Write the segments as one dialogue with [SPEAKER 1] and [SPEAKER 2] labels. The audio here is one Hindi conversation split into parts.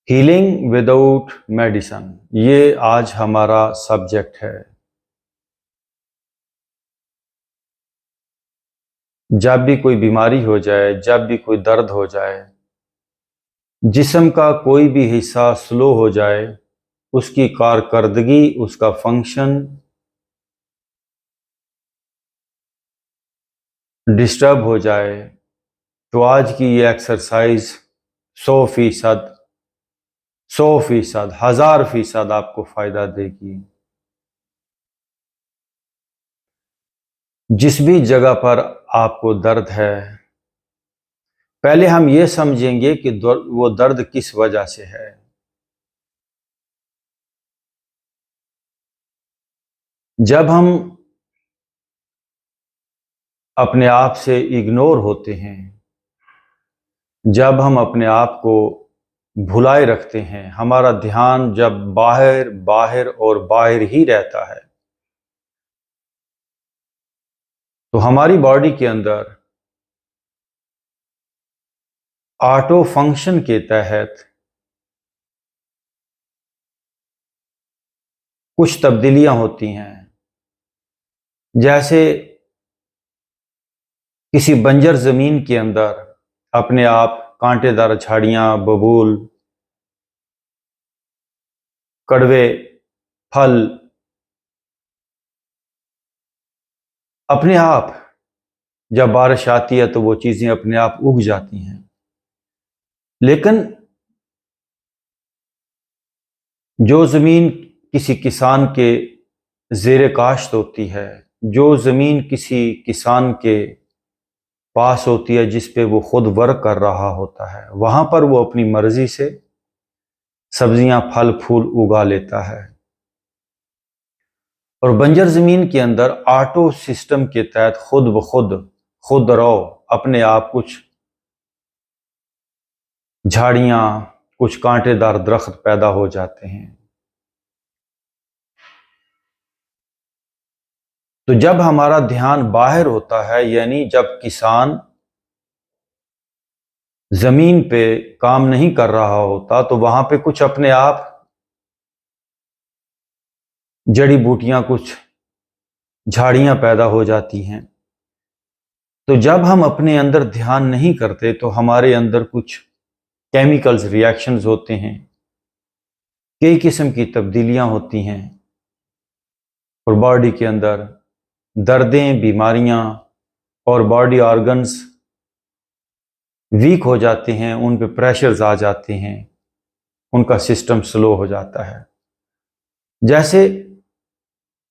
[SPEAKER 1] हीलिंग विदाउट मेडिसन, ये आज हमारा सब्जेक्ट है। जब भी कोई बीमारी हो जाए, जब भी कोई दर्द हो जाए, जिस्म का कोई भी हिस्सा स्लो हो जाए, उसकी कारकर्दगी, उसका फंक्शन डिस्टर्ब हो जाए, तो आज की ये एक्सरसाइज 100%, 100%, 1000% आपको फायदा देगी। जिस भी जगह पर आपको दर्द है, पहले हम ये समझेंगे कि वो दर्द किस वजह से है। जब हम अपने आप से इग्नोर होते हैं, जब हम अपने आप को भुलाए रखते हैं, हमारा ध्यान जब बाहर बाहर और बाहर ही रहता है, तो हमारी बॉडी के अंदर ऑटो फंक्शन के तहत कुछ तब्दीलियां होती हैं। जैसे किसी बंजर जमीन के अंदर अपने आप कांटेदार झाड़ियां, बबूल, कड़वे फल अपने आप, जब बारिश आती है तो वो चीजें अपने आप उग जाती हैं। लेकिन जो जमीन किसी किसान के जेर काश्त होती है, जो जमीन किसी किसान के पास होती है जिस पे वो खुद वर्क कर रहा होता है, वहां पर वो अपनी मर्जी से सब्जियां, फल फूल उगा लेता है। और बंजर जमीन के अंदर ऑटो सिस्टम के तहत खुद ब खुद रहो अपने आप कुछ झाड़ियां, कुछ कांटेदार दरख्त पैदा हो जाते हैं। तो जब हमारा ध्यान बाहर होता है, यानी जब किसान जमीन पे काम नहीं कर रहा होता, तो वहां पे कुछ अपने आप जड़ी बूटियां, कुछ झाड़ियां पैदा हो जाती हैं। तो जब हम अपने अंदर ध्यान नहीं करते, तो हमारे अंदर कुछ केमिकल्स रिएक्शंस होते हैं, कई किस्म की तब्दीलियां होती हैं, और बॉडी के अंदर दर्दें, बीमारियां और बॉडी ऑर्गन्स वीक हो जाते हैं, उन पे प्रेशर्स आ जाते हैं, उनका सिस्टम स्लो हो जाता है। जैसे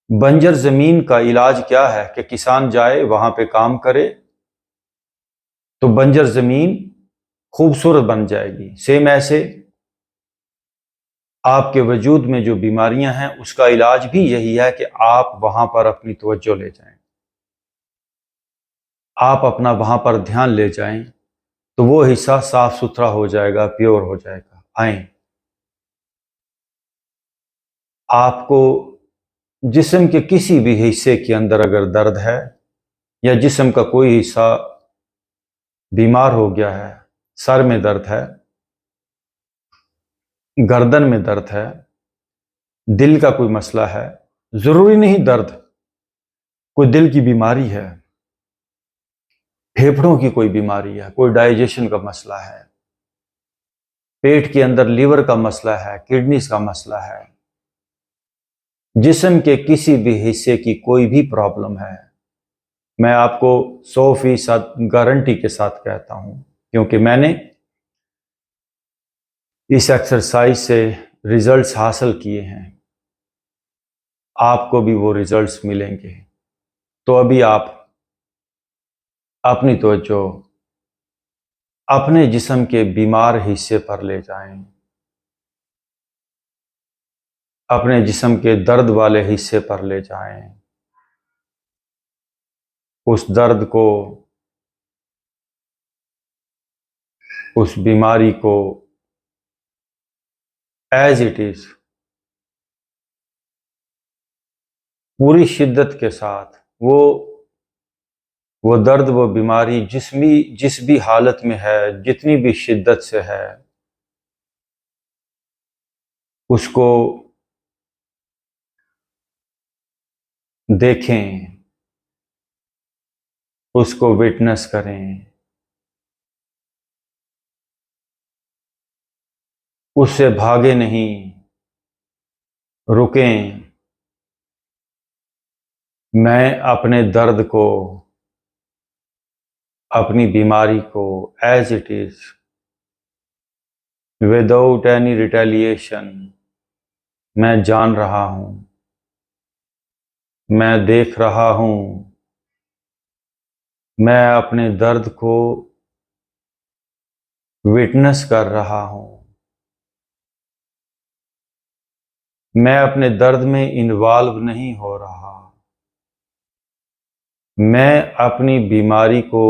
[SPEAKER 1] बंजर जमीन का इलाज क्या है कि किसान जाए वहां पे काम करे, तो बंजर जमीन खूबसूरत बन जाएगी। सेम ऐसे आपके वजूद में जो बीमारियां हैं, उसका इलाज भी यही है कि आप वहां पर अपनी तवज्जो ले जाएं, आप अपना वहां पर ध्यान ले जाएं, तो वो हिस्सा साफ सुथरा हो जाएगा, प्योर हो जाएगा। आए, आपको जिस्म के किसी भी हिस्से के अंदर अगर दर्द है, या जिस्म का कोई हिस्सा बीमार हो गया है, सर में दर्द है, गर्दन में दर्द है, दिल का कोई मसला है, जरूरी नहीं दर्द, कोई दिल की बीमारी है, फेफड़ों की कोई बीमारी है, कोई डाइजेशन का मसला है, पेट के अंदर लीवर का मसला है, किडनीज का मसला है, जिस्म के किसी भी हिस्से की कोई भी प्रॉब्लम है, मैं आपको 100% गारंटी के साथ कहता हूं, क्योंकि मैंने इस एक्सरसाइज से रिजल्ट्स हासिल किए हैं। आपको भी वो रिजल्ट्स मिलेंगे। तो अभी आप अपनी तवज्जो अपने जिस्म के बीमार हिस्से पर ले जाएं, अपने जिस्म के दर्द वाले हिस्से पर ले जाएं। उस दर्द को, उस बीमारी को एज इट इज, पूरी शिद्दत के साथ, वो दर्द, वो बीमारी जिस भी हालत में है, जितनी भी शिद्दत से है, उसको देखें, उसको विटनेस करें, उससे भागे नहीं, रुकें। मैं अपने दर्द को, अपनी बीमारी को as it is, without any retaliation मैं जान रहा हूं, मैं देख रहा हूं, मैं अपने दर्द को विटनेस कर रहा हूं, मैं अपने दर्द में इन्वॉल्व नहीं हो रहा, मैं अपनी बीमारी को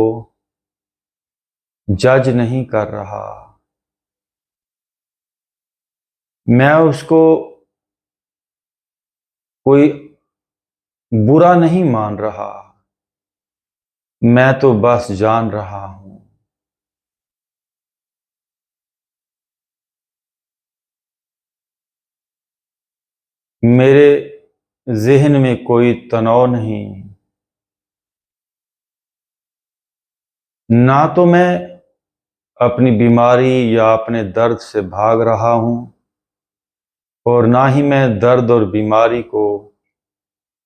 [SPEAKER 1] जज नहीं कर रहा, मैं उसको कोई बुरा नहीं मान रहा, मैं तो बस जान रहा हूं। मेरे ज़हन में कोई तनाव नहीं, ना तो मैं अपनी बीमारी या अपने दर्द से भाग रहा हूं और ना ही मैं दर्द और बीमारी को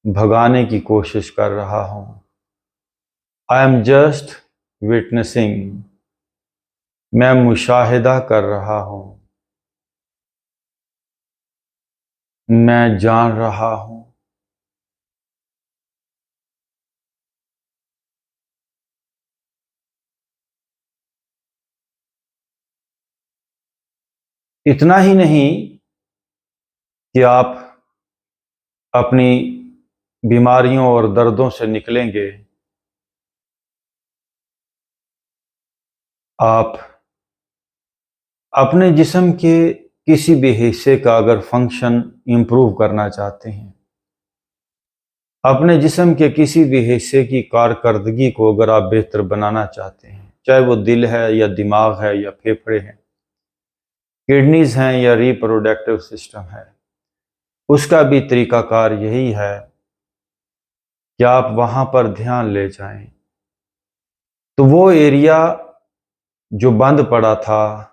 [SPEAKER 1] भगाने की कोशिश कर रहा हूं। आई एम जस्ट विटनेसिंग, मैं मुशाहिदा कर रहा हूं, मैं जान रहा हूं। इतना ही नहीं कि आप अपनी बीमारियों और दर्दों से निकलेंगे, आप अपने जिस्म के किसी भी हिस्से का अगर फंक्शन इम्प्रूव करना चाहते हैं, अपने जिस्म के किसी भी हिस्से की कारकर्दगी को अगर आप बेहतर बनाना चाहते हैं, चाहे वो दिल है या दिमाग है या फेफड़े हैं, किडनीज हैं या रिप्रोडक्टिव सिस्टम है, उसका भी तरीकाकार यही है कि आप वहां पर ध्यान ले जाएं। तो वो एरिया जो बंद पड़ा था,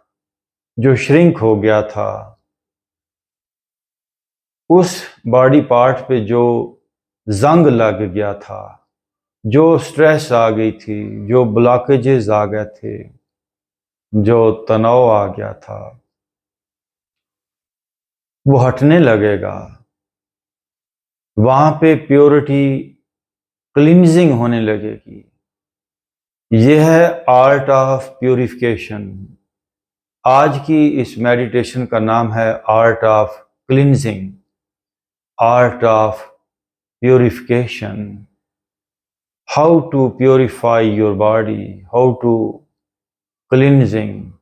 [SPEAKER 1] जो श्रिंक हो गया था, उस बॉडी पार्ट पे जो जंग लग गया था, जो स्ट्रेस आ गई थी, जो ब्लॉकेजेस आ गए थे, जो तनाव आ गया था, वो हटने लगेगा। वहां पे प्योरिटी, क्लींजिंग होने लगेगी। यह है आर्ट ऑफ प्यूरिफिकेशन। आज की इस मेडिटेशन का नाम है art of cleansing, art of purification. How to purify your body, how to cleansing.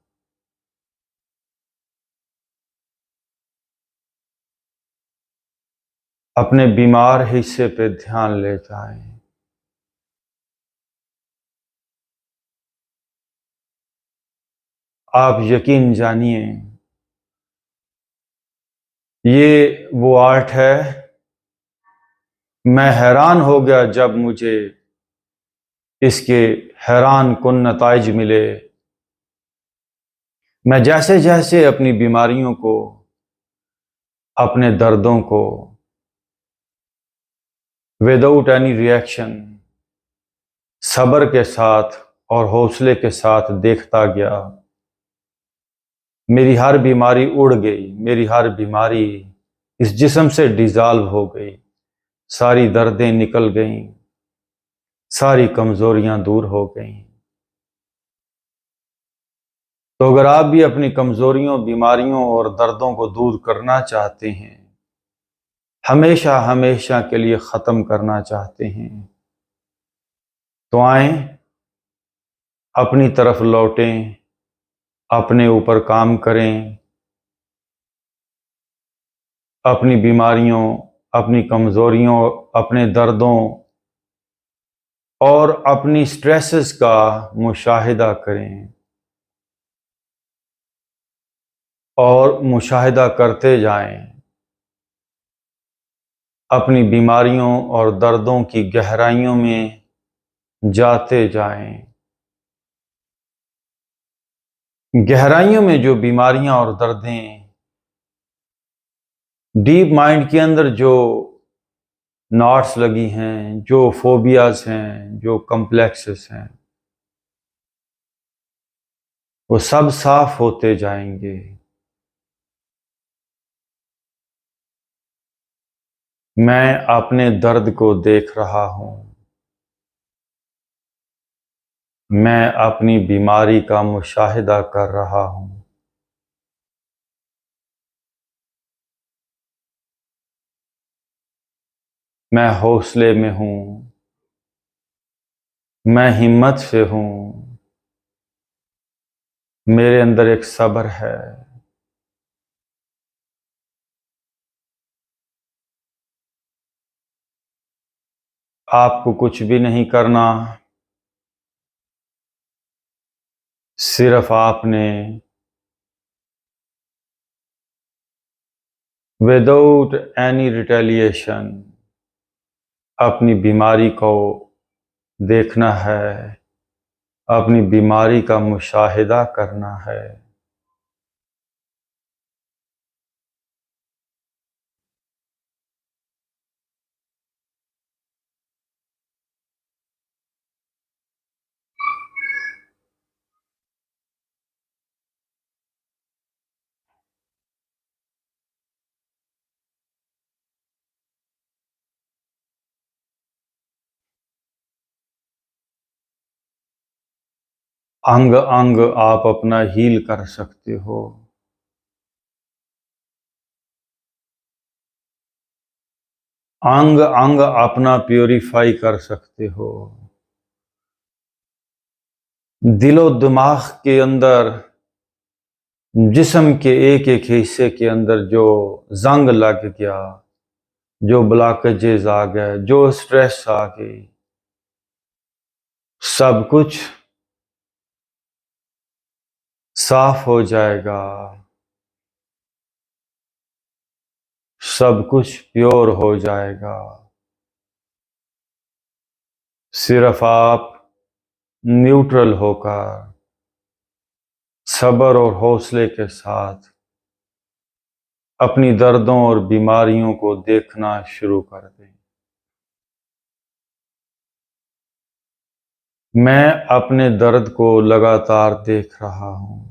[SPEAKER 1] अपने बीमार हिस्से पे ध्यान ले जाएं। आप यकीन जानिए, ये वो आर्ट है। मैं हैरान हो गया जब मुझे इसके हैरान कुन नताइज मिले। मैं जैसे जैसे अपनी बीमारियों को, अपने दर्दों को विदाउट एनी रिएक्शन, सब्र के साथ और हौसले के साथ देखता गया, मेरी हर बीमारी उड़ गई, मेरी हर बीमारी इस जिस्म से डिज़ॉल्व हो गई, सारी दर्दें निकल गईं, सारी कमज़ोरियां दूर हो गईं। तो अगर आप भी अपनी कमज़ोरियों, बीमारियों और दर्दों को दूर करना चाहते हैं, हमेशा हमेशा के लिए ख़त्म करना चाहते हैं, तो आएं, अपनी तरफ लौटें, अपने ऊपर काम करें, अपनी बीमारियों, अपनी कमज़ोरियों, अपने दर्दों और अपनी स्ट्रेसेस का मुशाहिदा करें और मुशाहिदा करते जाएं, अपनी बीमारियों और दर्दों की गहराइयों में जाते जाएं। गहराइयों में जो बीमारियां और दर्दें, डीप माइंड के अंदर जो नॉट्स लगी हैं, जो फोबियाज हैं, जो कम्प्लेक्सेस हैं, वो सब साफ होते जाएंगे। मैं अपने दर्द को देख रहा हूं। मैं अपनी बीमारी का मुशाहिदा कर रहा हूं। मैं हौसले में हूं। मैं हिम्मत से हूं। मेरे अंदर एक सब्र है। आपको कुछ भी नहीं करना, सिर्फ आपने विदाउट एनी रिटेलिएशन अपनी बीमारी को देखना है, अपनी बीमारी का मुशाहिदा करना है। अंग अंग आप अपना हील कर सकते हो। अंग अंग अपना प्योरीफाई कर सकते हो। दिलो दिमाग के अंदर, जिस्म के एक एक हिस्से के अंदर जो जंग लग गया, जो ब्लॉकेजेस आ गए, जो स्ट्रेस आ गई, सब कुछ साफ हो जाएगा। सब कुछ प्योर हो जाएगा। सिर्फ आप न्यूट्रल होकर, सब्र और हौसले के साथ अपनी दर्दों और बीमारियों को देखना शुरू कर दें। मैं अपने दर्द को लगातार देख रहा हूं।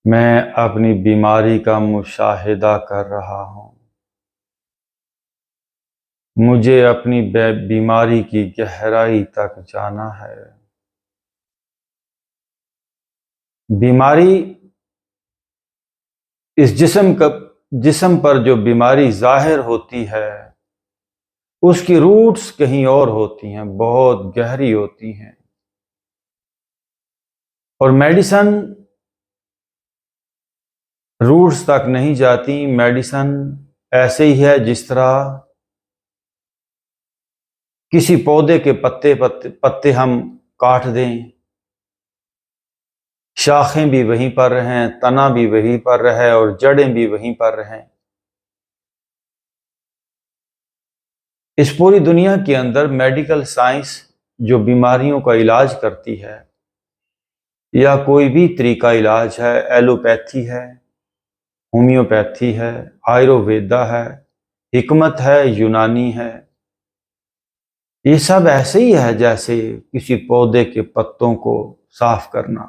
[SPEAKER 1] मैं अपनी बीमारी का मुशाहिदा कर रहा हूं। मुझे अपनी बीमारी की गहराई तक जाना है। बीमारी, इस जिस्म पर जो बीमारी जाहिर होती है, उसकी रूट्स कहीं और होती हैं, बहुत गहरी होती हैं। और मेडिसन रूट्स तक नहीं जाती। मेडिसन ऐसे ही है जिस तरह किसी पौधे के पत्ते हम काट दें, शाखें भी वहीं पर रहें, तना भी वहीं पर रहे और जड़ें भी वहीं पर रहें। इस पूरी दुनिया के अंदर मेडिकल साइंस जो बीमारियों का इलाज करती है, या कोई भी तरीका इलाज है, एलोपैथी है, होम्योपैथी है, आयुर्वेदा है, हिकमत है, यूनानी है, ये सब ऐसे ही है जैसे किसी पौधे के पत्तों को साफ करना।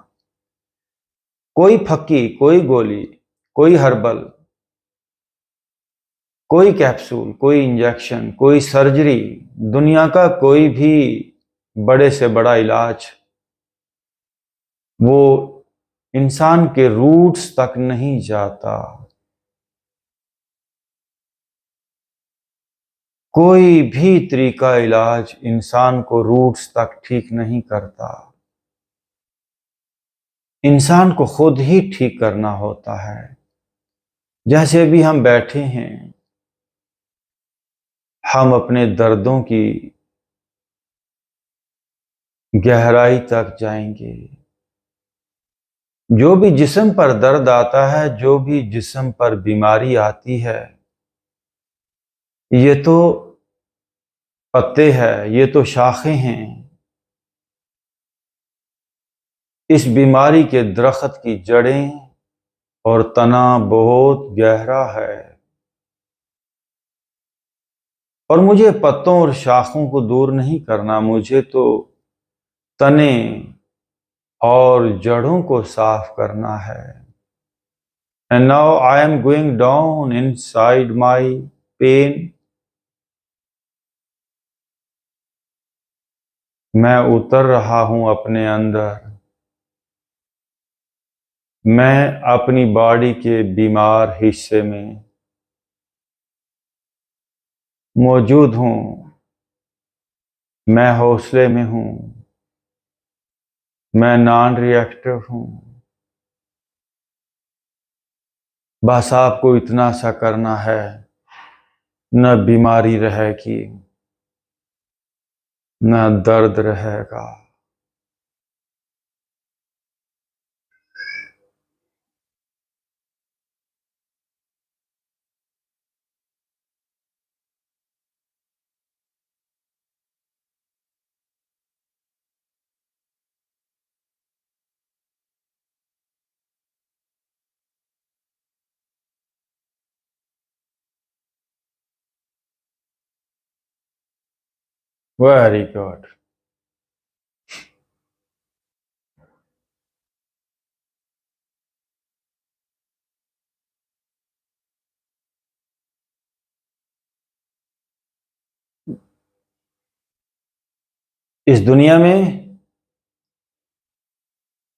[SPEAKER 1] कोई फक्की, कोई गोली, कोई हर्बल, कोई कैप्सूल, कोई इंजेक्शन, कोई सर्जरी, दुनिया का कोई भी बड़े से बड़ा इलाज वो इंसान के रूट्स तक नहीं जाता। कोई भी तरीका इलाज इंसान को रूट्स तक ठीक नहीं करता। इंसान को खुद ही ठीक करना होता है। जैसे अभी हम बैठे हैं, हम अपने दर्दों की गहराई तक जाएंगे। जो भी जिस्म पर दर्द आता है, जो भी जिस्म पर बीमारी आती है, ये तो पत्ते हैं, ये तो शाखें हैं। इस बीमारी के दरख्त की जड़ें और तना बहुत गहरा है, और मुझे पत्तों और शाखों को दूर नहीं करना, मुझे तो तने और जड़ों को साफ करना है। And now I am going down inside my pain. मैं उतर रहा हूं अपने अंदर, मैं अपनी बॉडी के बीमार हिस्से में मौजूद हूं, मैं हौसले में हूं, मैं नॉन रिएक्टिव हूं। बस आपको इतना सा करना है, न बीमारी रहेगी, न दर्द रहेगा। Very good. इस दुनिया में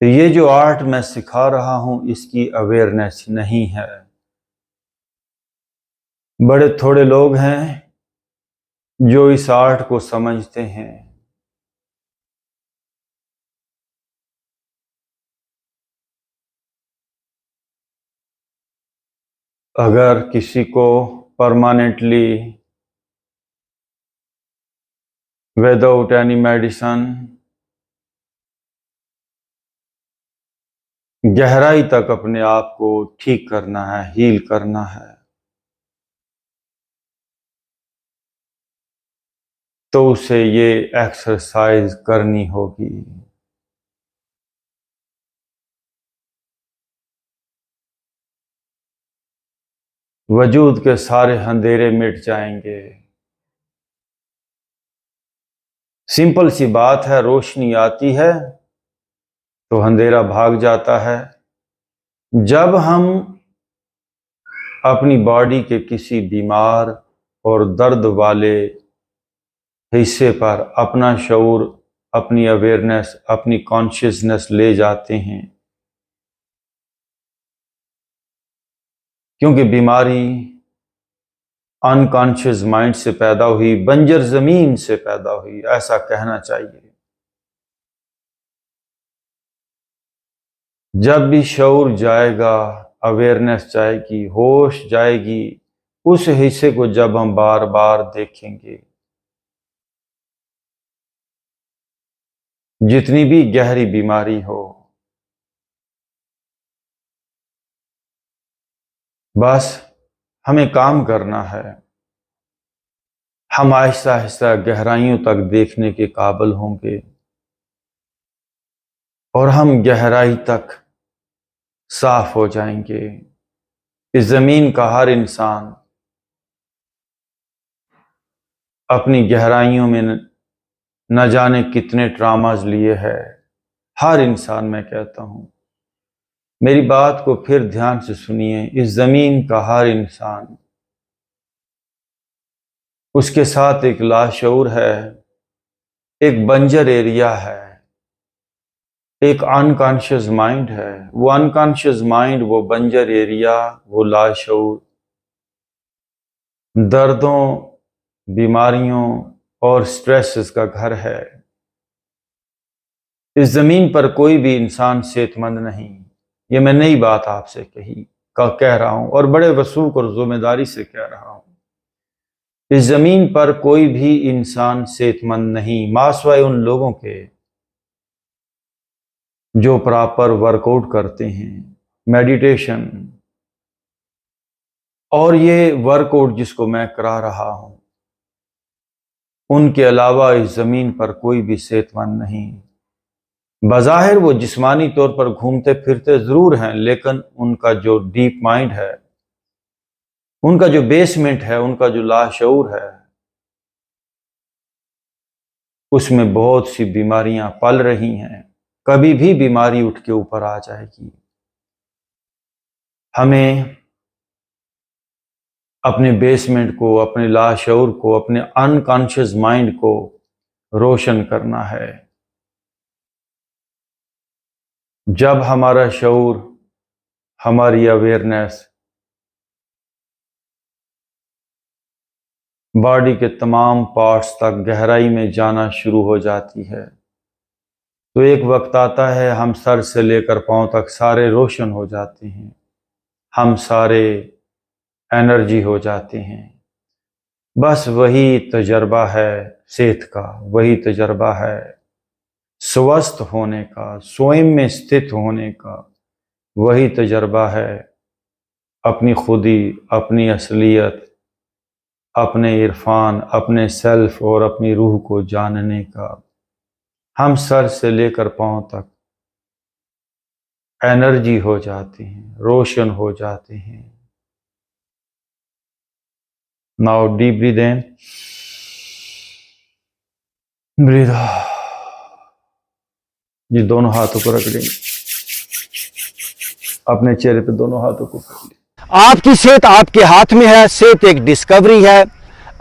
[SPEAKER 1] ये जो आर्ट मैं सिखा रहा हूं, इसकी अवेयरनेस नहीं है। बड़े थोड़े लोग हैं जो इस आर्ट को समझते हैं। अगर किसी को परमानेंटली विदाउट एनी मेडिसिन गहराई तक अपने आप को ठीक करना है, हील करना है, तो उसे ये एक्सरसाइज करनी होगी। वजूद के सारे अंधेरे मिट जाएंगे। सिंपल सी बात है, रोशनी आती है तो अंधेरा भाग जाता है। जब हम अपनी बॉडी के किसी बीमार और दर्द वाले हिस्से पर अपना शऊर, अपनी अवेयरनेस, अपनी कॉन्शियसनेस ले जाते हैं, क्योंकि बीमारी अनकॉन्शियस माइंड से पैदा हुई, बंजर जमीन से पैदा हुई, ऐसा कहना चाहिए। जब भी शऊर जाएगा, अवेयरनेस जाएगी, होश जाएगी, उस हिस्से को जब हम बार बार देखेंगे, जितनी भी गहरी बीमारी हो, बस हमें काम करना है। हम आहिस्ता आहिस्ता गहराइयों तक देखने के काबिल होंगे, और हम गहराई तक साफ हो जाएंगे। इस जमीन का हर इंसान अपनी गहराइयों में न जाने कितने ट्रामाज लिए है। हर इंसान, मैं कहता हूं, मेरी बात को फिर ध्यान से सुनिए। इस जमीन का हर इंसान, उसके साथ एक लाशऊर है, एक बंजर एरिया है, एक अनकॉन्शियस माइंड है। वो अनकॉन्शियस माइंड, वो बंजर एरिया, वो लाशऊर दर्दों, बीमारियों और स्ट्रेसेस का घर है। इस जमीन पर कोई भी इंसान सेहतमंद नहीं। ये मैं नई बात आपसे कह रहा हूं, और बड़े वसूख और जिम्मेदारी से कह रहा हूं। इस जमीन पर कोई भी इंसान सेहतमंद नहीं, मासवाए उन लोगों के जो प्रॉपर वर्कआउट करते हैं, मेडिटेशन, और ये वर्कआउट जिसको मैं करा रहा हूं, उनके अलावा इस जमीन पर कोई भी सेहतमंद नहीं। बज़ाहिर वो जिस्मानी तौर पर घूमते फिरते जरूर हैं, लेकिन उनका जो डीप माइंड है, उनका जो बेसमेंट है, उनका जो लाशऊर है, उसमें बहुत सी बीमारियां पल रही हैं। कभी भी बीमारी उठ के ऊपर आ जाएगी। हमें अपने बेसमेंट को, अपने लाशऊर को, अपने अनकॉन्शियस माइंड को रोशन करना है। जब हमारा शऊर, हमारी अवेयरनेस बॉडी के तमाम पार्ट्स तक गहराई में जाना शुरू हो जाती है, तो एक वक्त आता है हम सर से लेकर पांव तक सारे रोशन हो जाते हैं, हम सारे एनर्जी हो जाते हैं। बस वही तजर्बा है सेहत का, वही तजर्बा है स्वस्थ होने का, स्वयं में स्थित होने का, वही तजर्बा है अपनी खुदी, अपनी असलियत, अपने इरफान, अपने सेल्फ और अपनी रूह को जानने का। हम सर से लेकर पांव तक एनर्जी हो जाते हैं, रोशन हो जाते हैं। नाउ डीप ब्रीथ इन, ब्रीथ आउट। ये दोनों हाथों को रख देंगे, अपने चेहरे पे दोनों हाथों को रख लें।
[SPEAKER 2] आपकी सेहत आपके हाथ में है। सेहत एक डिस्कवरी है।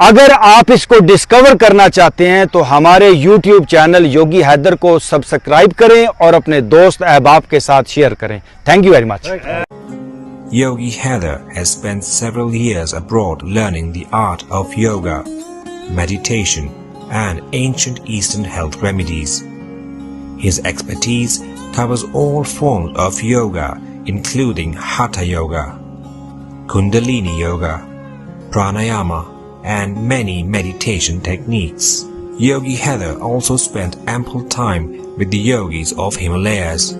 [SPEAKER 2] अगर आप इसको डिस्कवर करना चाहते हैं तो हमारे YouTube चैनल योगी हैदर को सब्सक्राइब करें और अपने दोस्त अहबाब के साथ शेयर करें। Thank you very much.
[SPEAKER 3] Yogi Heather has spent several years abroad learning the art of yoga, meditation, and ancient Eastern health remedies. His expertise covers all forms of yoga, including Hatha Yoga, Kundalini Yoga, Pranayama, and many meditation techniques. Yogi Heather also spent ample time with the yogis of Himalayas